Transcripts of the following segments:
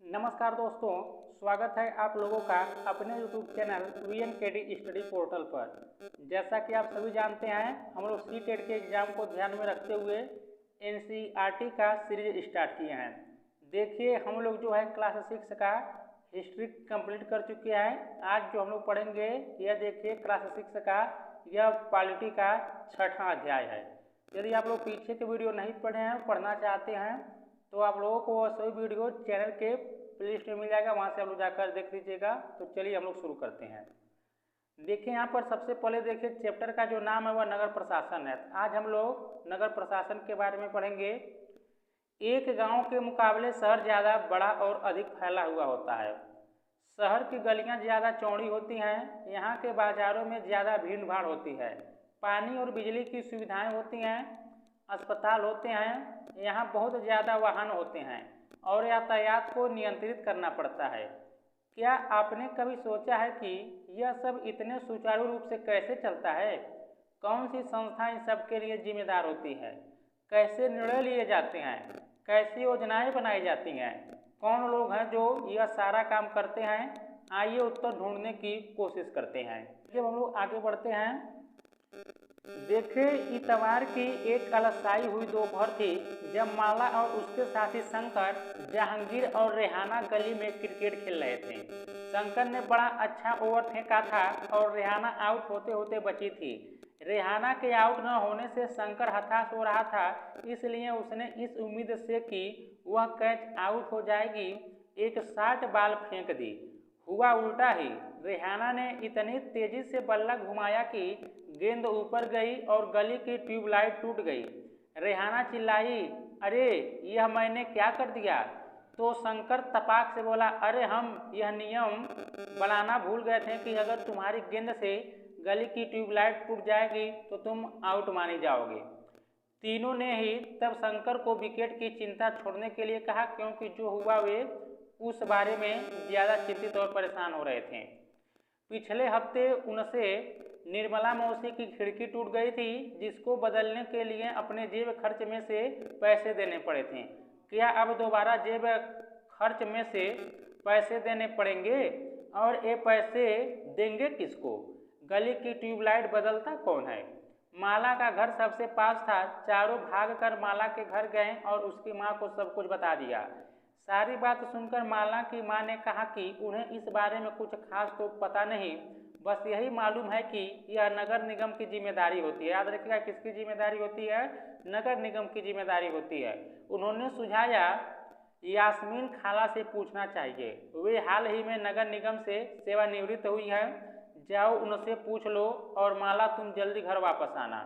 नमस्कार दोस्तों, स्वागत है आप लोगों का अपने YouTube channel VNKD study portal पर। जैसा कि आप सभी जानते हैं, हम लोग CTET के एग्ज़ाम को ध्यान में रखते हुए NCERT का सीरीज स्टार्ट किए हैं। देखिए, हम लोग जो है क्लास 6 का हिस्ट्री कंप्लीट कर चुके हैं। आज जो हम लोग पढ़ेंगे यह देखिए क्लास 6 का यह पॉलिटी का 6वां अध्याय है। यदि आप लोग पीछे के वीडियो नहीं पढ़े हैं, पढ़ना चाहते हैं तो आप लोगों को वह सभी वीडियो चैनल के प्लेलिस्ट में मिल जाएगा, वहाँ से आप लोग जाकर देख लीजिएगा। तो चलिए हम लोग शुरू करते हैं। देखिए यहाँ पर सबसे पहले देखिए चैप्टर का जो नाम है वह नगर प्रशासन है। आज हम लोग नगर प्रशासन के बारे में पढ़ेंगे। एक गांव के मुकाबले शहर ज़्यादा बड़ा और अधिक फैला हुआ होता है। शहर की गलियां ज़्यादा चौड़ी होती हैं। यहाँ के बाज़ारों में ज़्यादा भीड़ भाड़ होती है। पानी और बिजली की सुविधाएं होती हैं। अस्पताल होते हैं। यहाँ बहुत ज़्यादा वाहन होते हैं और यातायात को नियंत्रित करना पड़ता है। क्या आपने कभी सोचा है कि यह सब इतने सुचारू रूप से कैसे चलता है? कौन सी संस्था इन सब के लिए जिम्मेदार होती है? कैसे निर्णय लिए जाते हैं? कैसी योजनाएं बनाई जाती हैं? कौन लोग हैं जो यह सारा काम करते हैं? आइए उत्तर ढूंढने की कोशिश करते हैं। जब हम लोग आगे बढ़ते हैं, देखिए इतवार की एक अलसाई हुई दोपहर थी जब माला और उसके साथी शंकर जहांगीर और रेहाना गली में क्रिकेट खेल रहे थे। शंकर ने बड़ा अच्छा ओवर फेंका था और रेहाना आउट होते होते बची थी। रेहाना के आउट न होने से शंकर हताश हो रहा था, इसलिए उसने इस उम्मीद से कि वह कैच आउट हो जाएगी एक शॉर्ट बॉल फेंक दी। हुआ उल्टा ही। रेहाना ने इतनी तेजी से बल्ला घुमाया कि गेंद ऊपर गई और गली की ट्यूबलाइट टूट गई। रेहाना चिल्लाई, अरे यह मैंने क्या कर दिया? तो शंकर तपाक से बोला, अरे हम यह नियम बनाना भूल गए थे कि अगर तुम्हारी गेंद से गली की ट्यूबलाइट टूट जाएगी तो तुम आउट मानी जाओगे। तीनों ने ही तब शंकर को विकेट की चिंता छोड़ने के लिए कहा, क्योंकि जो हुआ वे उस बारे में ज़्यादा चिंतित और परेशान हो रहे थे। पिछले हफ्ते उनसे निर्मला मौसी की खिड़की टूट गई थी, जिसको बदलने के लिए अपने जेब खर्च में से पैसे देने पड़े थे। क्या अब दोबारा जेब खर्च में से पैसे देने पड़ेंगे? और ये पैसे देंगे किसको? गली की ट्यूबलाइट बदलता कौन है? माला का घर सबसे पास था। चारों भागकर माला के घर गए और उसकी माँ को सब कुछ बता दिया। सारी बात सुनकर माला की माँ ने कहा कि उन्हें इस बारे में कुछ खास तो पता नहीं, बस यही मालूम है कि यह नगर निगम की जिम्मेदारी होती है। याद रखिएगा, किसकी जिम्मेदारी होती है? नगर निगम की जिम्मेदारी होती है। उन्होंने सुझाया, यास्मीन खाला से पूछना चाहिए, वे हाल ही में नगर निगम से सेवानिवृत्त हुई है। जाओ उनसे पूछ लो और माला तुम जल्दी घर वापस आना।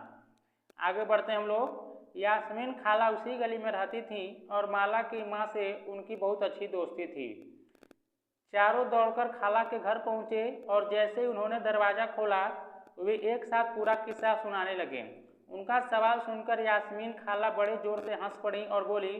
आगे बढ़ते हैं हम लोग। यास्मीन खाला उसी गली में रहती थी और माला की माँ से उनकी बहुत अच्छी दोस्ती थी। चारों दौड़कर खाला के घर पहुँचे और जैसे ही उन्होंने दरवाज़ा खोला वे एक साथ पूरा किस्सा सुनाने लगे। उनका सवाल सुनकर यास्मीन खाला बड़े जोर से हंस पड़ी और बोली,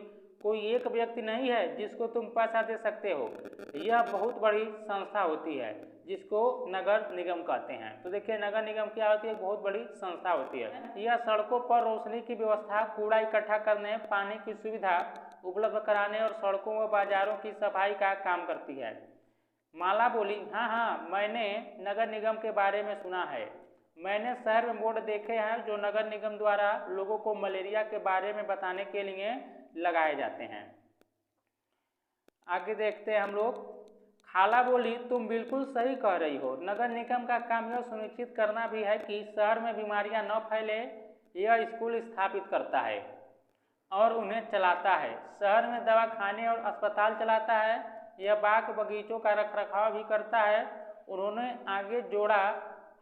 कोई एक व्यक्ति नहीं है जिसको तुम पैसा दे सकते हो? यह बहुत बड़ी संस्था होती है जिसको नगर निगम कहते हैं। तो देखिए नगर निगम क्या होती है? बहुत बड़ी संस्था होती है। यह सड़कों पर रोशनी की व्यवस्था, कूड़ा इकट्ठा करने, पानी की सुविधा उपलब्ध कराने और सड़कों व बाजारों की सफाई का काम करती है। माला बोली, हाँ, मैंने नगर निगम के बारे में सुना है। मैंने शहर में बोर्ड देखे हैं जो नगर निगम द्वारा लोगों को मलेरिया के बारे में बताने के लिए लगाए जाते हैं। आगे देखते हैं हम लोग। खाला बोली, तुम बिल्कुल सही कह रही हो। नगर निगम का काम यह सुनिश्चित करना भी है कि शहर में बीमारियां न फैले। यह स्कूल स्थापित करता है और उन्हें चलाता है। शहर में दवाखाने और अस्पताल चलाता है। यह बाग बगीचों का रखरखाव भी करता है। उन्होंने आगे जोड़ा,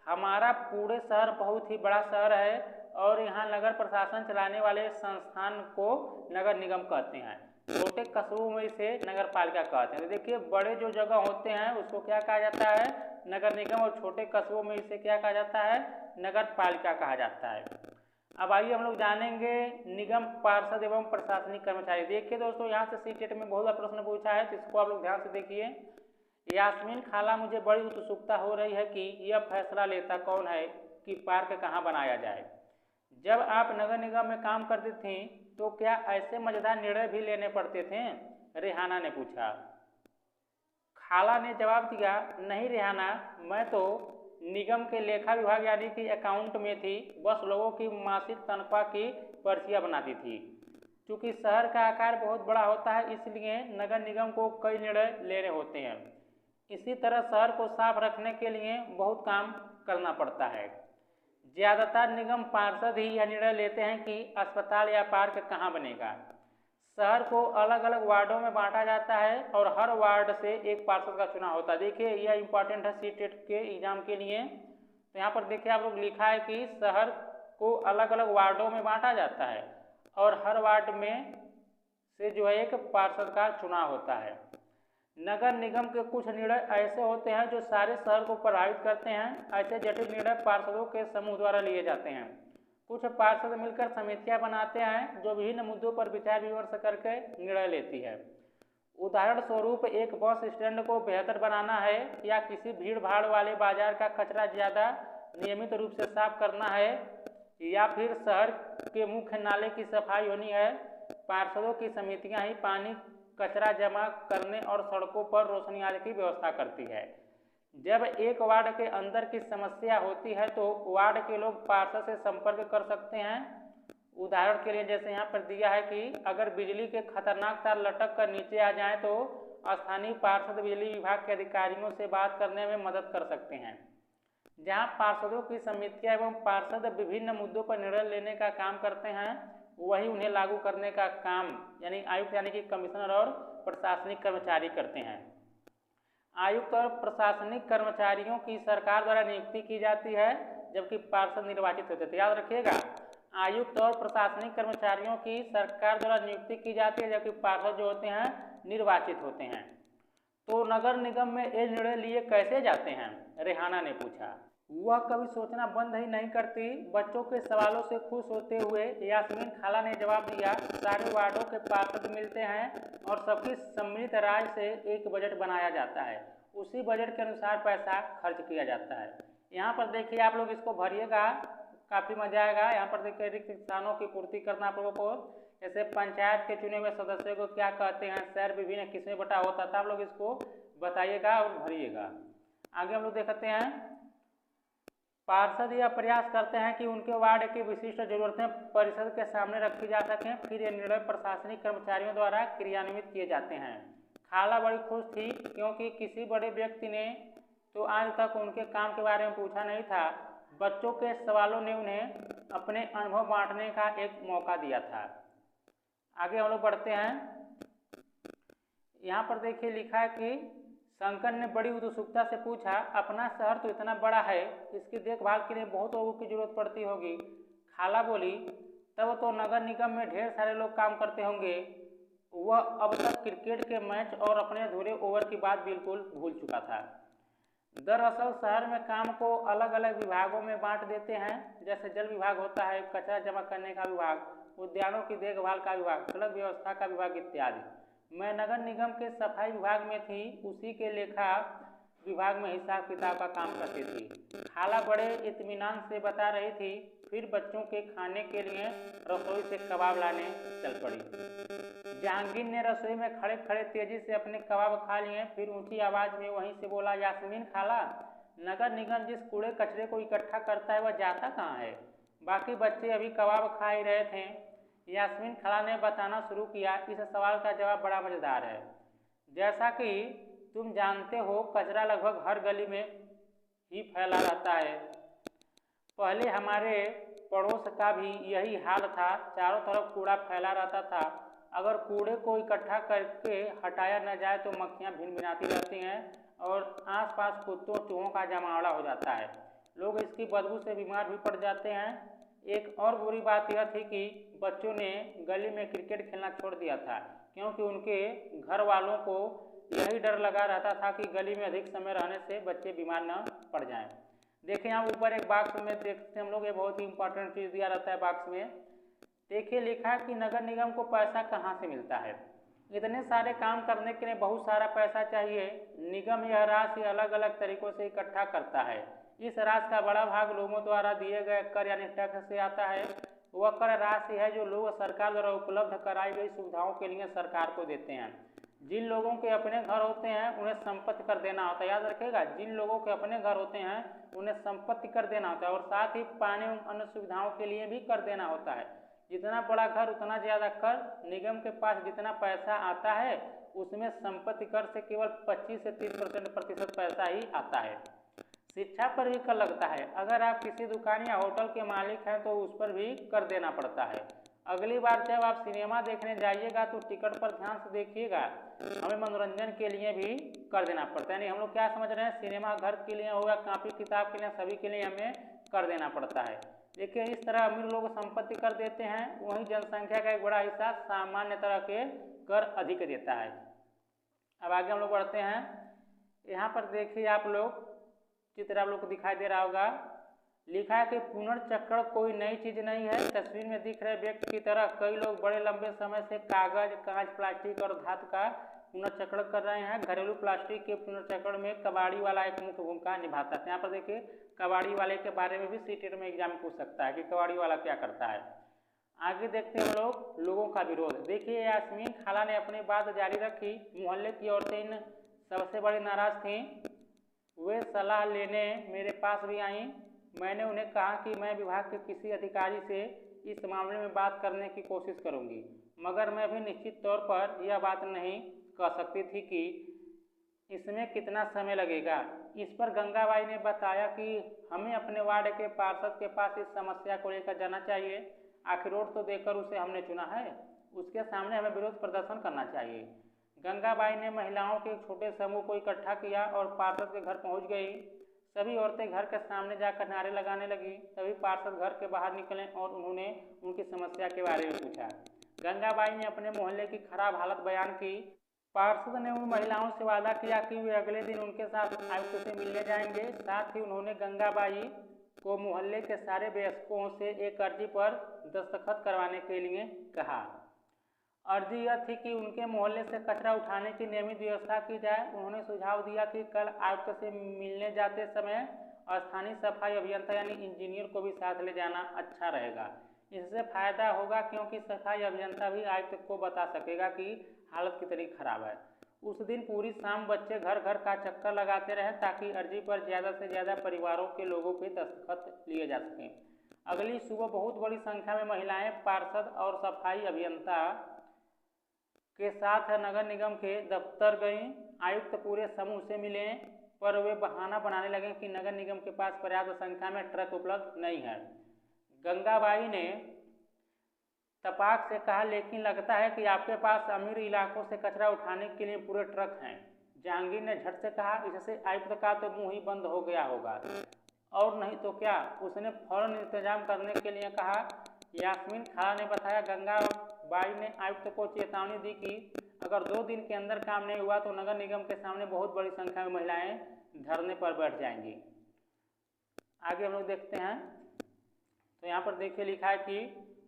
हमारा पूरे शहर बहुत ही बड़ा शहर है और यहाँ नगर प्रशासन चलाने वाले संस्थान को नगर निगम कहते हैं। छोटे कस्बों में इसे नगर पालिका कहते हैं। तो देखिए बड़े जो जगह होते हैं उसको क्या कहा जाता है? नगर निगम, और छोटे कस्बों में इसे क्या कहा जाता है? नगर पालिका कहा जाता है। अब आइए हम लोग जानेंगे निगम, पार्षद एवं प्रशासनिक कर्मचारी। देखिए दोस्तों, यहाँ से सीटेट में बहुत बड़ा प्रश्न पूछा है, तो इसको आप लोग ध्यान से देखिए। यास्मीन खाला, मुझे बड़ी उत्सुकता हो रही है कि यह फैसला लेता कौन है कि पार्क कहाँ बनाया जाए। जब आप नगर निगम में काम करती थीं तो क्या ऐसे मजेदार निर्णय भी लेने पड़ते थे? रेहाना ने पूछा। खाला ने जवाब दिया, नहीं रेहाना, मैं तो निगम के लेखा विभाग यानी कि अकाउंट में थी, बस लोगों की मासिक तनख्वाह की पर्चियाँ बनाती थी। क्योंकि शहर का आकार बहुत बड़ा होता है, इसलिए नगर निगम को कई निर्णय लेने होते हैं। इसी तरह शहर को साफ रखने के लिए बहुत काम करना पड़ता है। ज़्यादातर निगम पार्षद ही यह निर्णय लेते हैं कि अस्पताल या पार्क कहाँ बनेगा। शहर को अलग अलग वार्डों में बांटा जाता है और हर वार्ड से एक पार्षद का चुनाव होता है। देखिए यह इंपॉर्टेंट है सीटेट के एग्जाम के लिए। तो यहाँ पर देखिए आप लोग लिखा है कि शहर को अलग अलग वार्डों में बांटा जाता है और हर वार्ड में से जो है एक पार्षद का चुनाव होता है। नगर निगम के कुछ निर्णय ऐसे होते हैं जो सारे शहर को प्रभावित करते हैं। ऐसे जटिल निर्णय पार्षदों के समूह द्वारा लिए जाते हैं। कुछ पार्षद मिलकर समितियां बनाते हैं जो विभिन्न मुद्दों पर विचार विमर्श करके निर्णय लेती है। उदाहरण स्वरूप एक बस स्टैंड को बेहतर बनाना है या किसी भीड़ भाड़ वाले बाजार का कचरा ज़्यादा नियमित रूप से साफ करना है या फिर शहर के मुख्य नाले की सफाई होनी है। पार्षदों की समितियां ही पानी, कचरा जमा करने और सड़कों पर रोशनी आदि की व्यवस्था करती है। जब एक वार्ड के अंदर की समस्या होती है तो वार्ड के लोग पार्षद से संपर्क कर सकते हैं। उदाहरण के लिए जैसे यहाँ पर दिया है कि अगर बिजली के खतरनाक तार लटक कर नीचे आ जाएं तो स्थानीय पार्षद बिजली विभाग के अधिकारियों से बात करने में मदद कर सकते हैं। जहाँ पार्षदों की समितियाँ एवं पार्षद विभिन्न मुद्दों पर निर्णय लेने का काम करते हैं, वही उन्हें लागू करने का काम यानी आयुक्त यानी कि कमिश्नर और प्रशासनिक कर्मचारी करते हैं। आयुक्त और प्रशासनिक कर्मचारियों की सरकार द्वारा नियुक्ति की जाती है जबकि पार्षद निर्वाचित होते हैं। याद रखिएगा, आयुक्त और प्रशासनिक कर्मचारियों की सरकार द्वारा नियुक्ति की जाती है जबकि पार्षद जो होते हैं निर्वाचित होते हैं। तो नगर निगम में ये निर्णय लिए कैसे जाते हैं, रेहाना ने पूछा। वह कभी सोचना बंद ही नहीं करती। बच्चों के सवालों से खुश होते हुए यास्मीन खाला ने जवाब दिया, सारे वार्डों के पार्षद मिलते हैं और सबकी सम्मिलित राय से एक बजट बनाया जाता है। उसी बजट के अनुसार पैसा खर्च किया जाता है। यहाँ पर देखिए आप लोग इसको भरिएगा, काफ़ी मजा आएगा। यहाँ पर देखिए रिक्त स्थानों की पूर्ति करना आप लोगों को, जैसे पंचायत के चुने हुए सदस्यों को क्या कहते हैं, शहर विभिन्न किसमें बटा होता था, आप लोग इसको बताइएगा और भरिएगा। आगे हम लोग देखते हैं, पार्षद यह प्रयास करते हैं कि उनके वार्ड की विशिष्ट जरूरतें परिषद के सामने रखी जा सकें, फिर ये निर्णय प्रशासनिक कर्मचारियों द्वारा क्रियान्वित किए जाते हैं। खाला बड़ी खुश थी क्योंकि किसी बड़े व्यक्ति ने तो आज तक उनके काम के बारे में पूछा नहीं था। बच्चों के सवालों ने उन्हें अपने अनुभव बांटने का एक मौका दिया था। आगे हम लोग बढ़ते हैं। यहाँ पर देखिए लिखा है कि शंकर ने बड़ी उत्सुकता से पूछा, अपना शहर तो इतना बड़ा है, इसकी देखभाल के लिए बहुत लोगों की जरूरत पड़ती होगी। खाला बोली, तब तो नगर निगम में ढेर सारे लोग काम करते होंगे। वह अब तक क्रिकेट के मैच और अपने अधूरे ओवर की बात बिल्कुल भूल चुका था। दरअसल शहर में काम को अलग अलग विभागों में बांट देते हैं, जैसे जल विभाग होता है, कचरा जमा करने का विभाग, उद्यानों की देखभाल का विभाग, सड़क व्यवस्था का विभाग इत्यादि। मैं नगर निगम के सफाई विभाग में थी, उसी के लेखा विभाग में हिसाब किताब का काम करती थी। खाला बड़े इत्मीनान से बता रही थी। फिर बच्चों के खाने के लिए रसोई से कबाब लाने चल पड़ी। जहांगीर ने रसोई में खड़े खड़े तेजी से अपने कबाब खा लिए, फिर ऊंची आवाज में वहीं से बोला, यास्मीन खाला, नगर निगम जिस कूड़े कचरे को इकट्ठा करता है वह जाता कहाँ है? बाकी बच्चे अभी कबाब खा ही रहे थे। यास्मीन खाला ने बताना शुरू किया। इस सवाल का जवाब बड़ा मजेदार है। जैसा कि तुम जानते हो, कचरा लगभग हर गली में ही फैला रहता है। पहले हमारे पड़ोस का भी यही हाल था, चारों तरफ कूड़ा फैला रहता था। अगर कूड़े को इकट्ठा करके हटाया न जाए तो मक्खियाँ भिनभिनाती रहती हैं और आसपास कुत्तों चूहों का जमावड़ा हो जाता है। लोग इसकी बदबू से बीमार भी पड़ जाते हैं। एक और बुरी बात यह थी कि बच्चों ने गली में क्रिकेट खेलना छोड़ दिया था, क्योंकि उनके घर वालों को यही डर लगा रहता था कि गली में अधिक समय रहने से बच्चे बीमार न पड़ जाएं। देखिए यहाँ ऊपर एक बॉक्स में देखते हम लोग, ये बहुत ही इंपॉर्टेंट चीज़ दिया रहता है बॉक्स में। देखिए लिखा है कि नगर निगम को पैसा कहाँ से मिलता है। इतने सारे काम करने के लिए बहुत सारा पैसा चाहिए। निगम यह राशि अलग अलग तरीकों से इकट्ठा करता है। इस राशि का बड़ा भाग लोगों द्वारा दिए गए कर यानी टैक्स से आता है। वह कर राशि है जो लोग सरकार द्वारा उपलब्ध कराई गई सुविधाओं के लिए सरकार को देते हैं। जिन लोगों के अपने घर होते हैं उन्हें संपत्ति कर देना होता है, याद रखिएगा, जिन लोगों के अपने घर होते हैं उन्हें संपत्ति कर देना होता है, और साथ ही पानी एवं अन्य सुविधाओं के लिए भी कर देना होता है। जितना बड़ा घर उतना ज़्यादा कर, निगम के पास जितना पैसा आता है उसमें संपत्ति कर से केवल 25 से 30% प्रतिशत पैसा ही आता है। शिक्षा पर भी कर लगता है, अगर आप किसी दुकान या होटल के मालिक हैं तो उस पर भी कर देना पड़ता है। अगली बार जब आप सिनेमा देखने जाइएगा तो टिकट पर ध्यान से देखिएगा, हमें मनोरंजन के लिए भी कर देना पड़ता है। यानी हम लोग क्या समझ रहे हैं, सिनेमा घर के लिए हो या कापी किताब के लिए, सभी के लिए हमें कर देना पड़ता है। देखिए इस तरह अमीर लोग संपत्ति कर देते हैं, वहीं जनसंख्या का एक बड़ा हिस्सा सामान्य तरह के कर अधिक देता है। अब आगे हम लोग बढ़ते हैं। यहाँ पर देखिए आप लोग, चित्र आप लोग को दिखाई दे रहा होगा, लिखा है कि पुनर्चक्रण कोई नई चीज नहीं है। तस्वीर में दिख रहे व्यक्ति की तरह कई लोग बड़े लंबे समय से कागज, कांच, प्लास्टिक और धातु का पुनर्चक्रण कर रहे हैं। घरेलू प्लास्टिक के पुनर्चक्रण में कबाड़ी वाला एक मुख्य भूमिका निभाता है। यहाँ पर देखिए कबाड़ी वाले के बारे में भी सीटेट में एग्जाम पूछ सकता है कि कबाड़ी वाला क्या करता है। आगे देखते हैं हम लोग लोगों का विरोध। देखिए यास्मीन खाला ने अपनी बात जारी रखी। मोहल्ले की औरतें इन सबसे बड़ी नाराज थीं। वे सलाह लेने मेरे पास भी आईं। मैंने उन्हें कहा कि मैं विभाग के किसी अधिकारी से इस मामले में बात करने की कोशिश करूंगी, मगर मैं भी निश्चित तौर पर यह बात नहीं कह सकती थी कि इसमें कितना समय लगेगा। इस पर गंगाबाई ने बताया कि हमें अपने वार्ड के पार्षद के पास इस समस्या को लेकर जाना चाहिए। आखिर वोट तो देकर उसे हमने चुना है, उसके सामने हमें विरोध प्रदर्शन करना चाहिए। गंगाबाई ने महिलाओं के एक छोटे समूह को इकट्ठा किया और पार्षद के घर पहुंच गई। सभी औरतें घर के सामने जाकर नारे लगाने लगी। तभी पार्षद घर के बाहर निकले और उन्होंने उनकी समस्या के बारे में पूछा। गंगाबाई ने अपने मोहल्ले की खराब हालत बयान की। पार्षद ने उन महिलाओं से वादा किया कि वे अगले दिन उनके साथ आयुक्त से मिलने जाएंगे। साथ ही उन्होंने गंगाबाई को मोहल्ले के सारे वयस्कों से एक अर्जी पर दस्तखत करवाने के लिए कहा। अर्जी यह थी कि उनके मोहल्ले से कचरा उठाने की नियमित व्यवस्था की जाए। उन्होंने सुझाव दिया कि कल आयुक्त से मिलने जाते समय स्थानीय सफाई अभियंता यानी इंजीनियर को भी साथ ले जाना अच्छा रहेगा। इससे फायदा होगा क्योंकि सफाई अभियंता भी आयुक्त को बता सकेगा कि हालत कितनी खराब है। उस दिन पूरी शाम बच्चे घर घर का चक्कर लगाते रहे ताकि अर्जी पर ज़्यादा से ज़्यादा परिवारों के लोगों के दस्तखत लिए जा सकें। अगली सुबह बहुत बड़ी संख्या में महिलाएं पार्षद और सफाई अभियंता के साथ नगर निगम के दफ्तर गईं। आयुक्त पूरे समूह से मिले, पर वे बहाना बनाने लगे कि नगर निगम के पास पर्याप्त संख्या में ट्रक उपलब्ध नहीं है। गंगाबाई ने तपाक से कहा, लेकिन लगता है कि आपके पास अमीर इलाकों से कचरा उठाने के लिए पूरे ट्रक हैं। जहांगीर ने झट से कहा, इससे आयुक्त का तो मुंह ही बंद हो गया होगा, और नहीं तो क्या। उसने फौरन इंतजाम करने के लिए कहा। यास्मीन खाला ने बताया, गंगाबाई ने आयुक्त को चेतावनी दी कि अगर 2 दिन के अंदर काम नहीं हुआ तो नगर निगम के सामने बहुत बड़ी संख्या में महिलाएं धरने पर बैठ जाएंगी। आगे हम लोग देखते हैं तो यहाँ पर देखिए लिखा है कि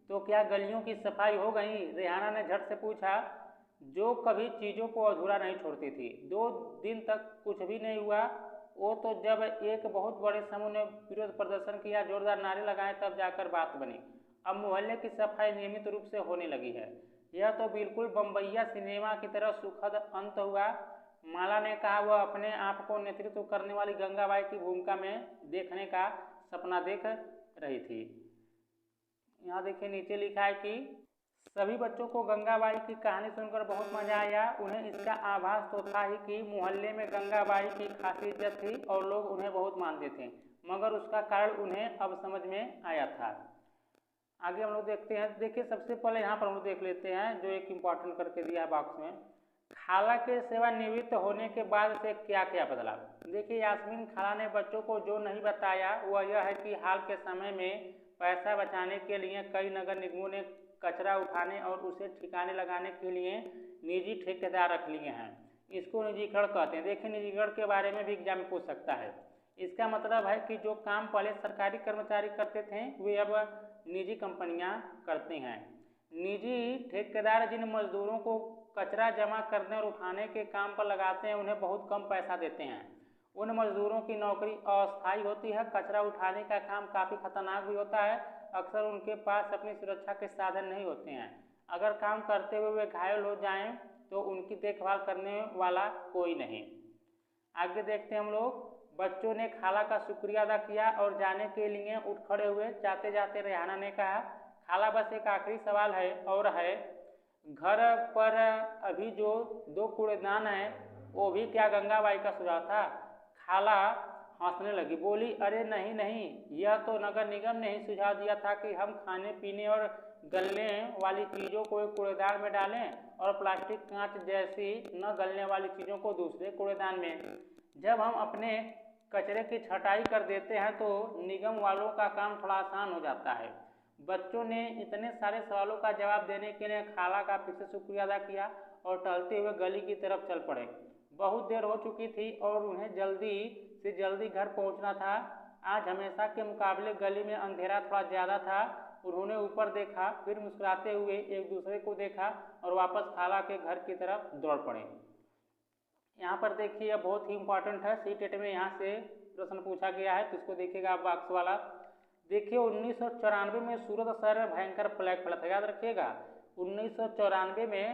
तो क्या गलियों की सफाई हो गई? रेहाना ने झट से पूछा, जो कभी चीज़ों को अधूरा नहीं छोड़ती थी। 2 दिन तक कुछ भी नहीं हुआ। वो तो जब एक बहुत बड़े समूह ने विरोध प्रदर्शन किया, जोरदार नारे लगाए, तब जाकर बात बनी। अब मोहल्ले की सफाई नियमित रूप से होने लगी है। यह तो बिल्कुल बम्बैया सिनेमा की तरह सुखद अंत हुआ। माला ने कहा। वह अपने आप को नेतृत्व करने वाली गंगाबाई की भूमिका में देखने का सपना देख रही थी। यहाँ देखिए नीचे लिखा है कि सभी बच्चों को गंगाबाई की कहानी सुनकर बहुत मजा आया। उन्हें इसका आभास तो था ही कि मोहल्ले में गंगाबाई की खासी इज्जत थी और लोग उन्हें बहुत मानते थे, मगर उसका कारण उन्हें अब समझ में आया था। आगे हम लोग देखते हैं। देखिए सबसे पहले यहाँ पर हम लोग देख लेते हैं जो एक इम्पॉर्टेंट करके दिया है बॉक्स में, खाला के सेवानिवृत्त होने के बाद से क्या क्या बदला। देखिए यास्मीन खाला ने बच्चों को जो नहीं बताया वह यह है कि हाल के समय में पैसा बचाने के लिए कई नगर निगमों ने कचरा उठाने और उसे ठिकाने लगाने के लिए निजी ठेकेदार रख लिए हैं। इसको निजीकरण कहते हैं। देखिए निजीकरण के बारे में भी एग्जाम पूछ सकता है। इसका मतलब है कि जो काम पहले सरकारी कर्मचारी करते थे वे अब निजी कंपनियां करते हैं। निजी ठेकेदार जिन मजदूरों को कचरा जमा करने और उठाने के काम पर लगाते हैं उन्हें बहुत कम पैसा देते हैं। उन मजदूरों की नौकरी अस्थायी होती है। कचरा उठाने का काम काफ़ी खतरनाक भी होता है। अक्सर उनके पास अपनी सुरक्षा के साधन नहीं होते हैं। अगर काम करते हुए वे घायल हो जाएं तो उनकी देखभाल करने वाला कोई नहीं। आगे देखते हैं हम लोग। बच्चों ने खाला का शुक्रिया अदा किया और जाने के लिए उठ खड़े हुए। जाते जाते रेहाना ने कहा, खाला बस एक आखिरी सवाल है और है, घर पर अभी जो 2 कूड़ेदान हैं वो भी क्या गंगाबाई का सुझाव था? खाला हंसने लगी, बोली, अरे नहीं नहीं, यह तो नगर निगम ने ही सुझाव दिया था कि हम खाने पीने और गलने वाली चीज़ों को एक कूड़ेदान में डालें और प्लास्टिक कांच जैसी न गलने वाली चीज़ों को दूसरे कूड़ेदान में। जब हम अपने कचरे की छटाई कर देते हैं तो निगम वालों का काम थोड़ा आसान हो जाता है। बच्चों ने इतने सारे सवालों का जवाब देने के लिए खाला का फिर से शुक्रिया अदा किया और टहलते हुए गली की तरफ चल पड़े। बहुत देर हो चुकी थी और उन्हें जल्दी से जल्दी घर पहुंचना था। आज हमेशा के मुकाबले गली में अंधेरा थोड़ा ज़्यादा था। उन्होंने ऊपर देखा, फिर मुस्कुराते हुए एक दूसरे को देखा और वापस खाला के घर की तरफ दौड़ पड़े। यहाँ पर देखिए, यह बहुत ही इंपॉर्टेंट है, सीटेट में यहाँ से प्रश्न पूछा गया है, तो इसको देखिएगा आप बॉक्स वाला। देखिए 1994 में सूरत शहर में भयंकर प्लेग फैला था। याद रखिएगा, 1994 में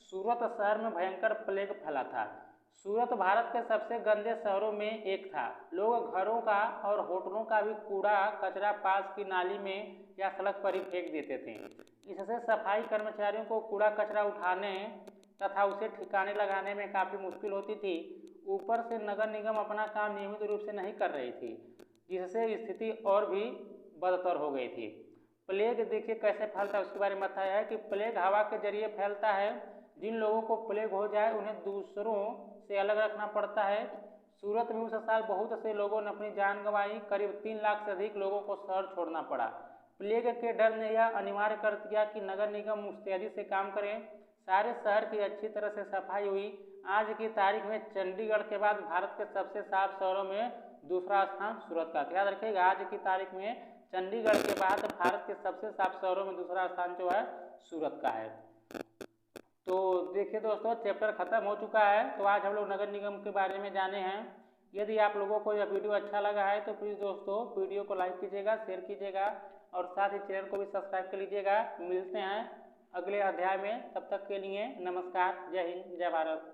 सूरत शहर में भयंकर प्लेग फैला था। सूरत भारत के सबसे गंदे शहरों में एक था। लोग घरों का और होटलों का भी कूड़ा कचरा पास की नाली में या सड़क पर ही फेंक देते थे। इससे सफाई कर्मचारियों को कूड़ा कचरा उठाने तथा उसे ठिकाने लगाने में काफ़ी मुश्किल होती थी। ऊपर से नगर निगम अपना काम नियमित रूप से नहीं कर रही थी, जिससे स्थिति और भी बदतर हो गई थी। प्लेग देखिए कैसे फैलता है, उसके बारे में बताया है कि प्लेग हवा के जरिए फैलता है। जिन लोगों को प्लेग हो जाए उन्हें दूसरों से अलग रखना पड़ता है। सूरत में उस साल बहुत से लोगों ने अपनी जान गंवाई। करीब 3 लाख से अधिक लोगों को शहर छोड़ना पड़ा। प्लेग के डर ने यह अनिवार्य कर दिया कि नगर निगम मुस्तैदी से काम करे। सारे शहर की अच्छी तरह से सफाई हुई। आज की तारीख में चंडीगढ़ के बाद भारत के सबसे साफ शहरों में दूसरा स्थान सूरत का। याद रखिएगा, आज की तारीख में चंडीगढ़ के बाद भारत के सबसे साफ शहरों में दूसरा स्थान जो है सूरत का है। तो देखिए दोस्तों, चैप्टर खत्म हो चुका है। तो आज हम लोग नगर निगम के बारे में जाने हैं। यदि आप लोगों को यह वीडियो अच्छा लगा है तो प्लीज़ दोस्तों वीडियो को लाइक कीजिएगा, शेयर कीजिएगा और साथ ही चैनल को भी सब्सक्राइब कर लीजिएगा। मिलते हैं अगले अध्याय में, तब तक के लिए नमस्कार, जय हिंद, जय भारत।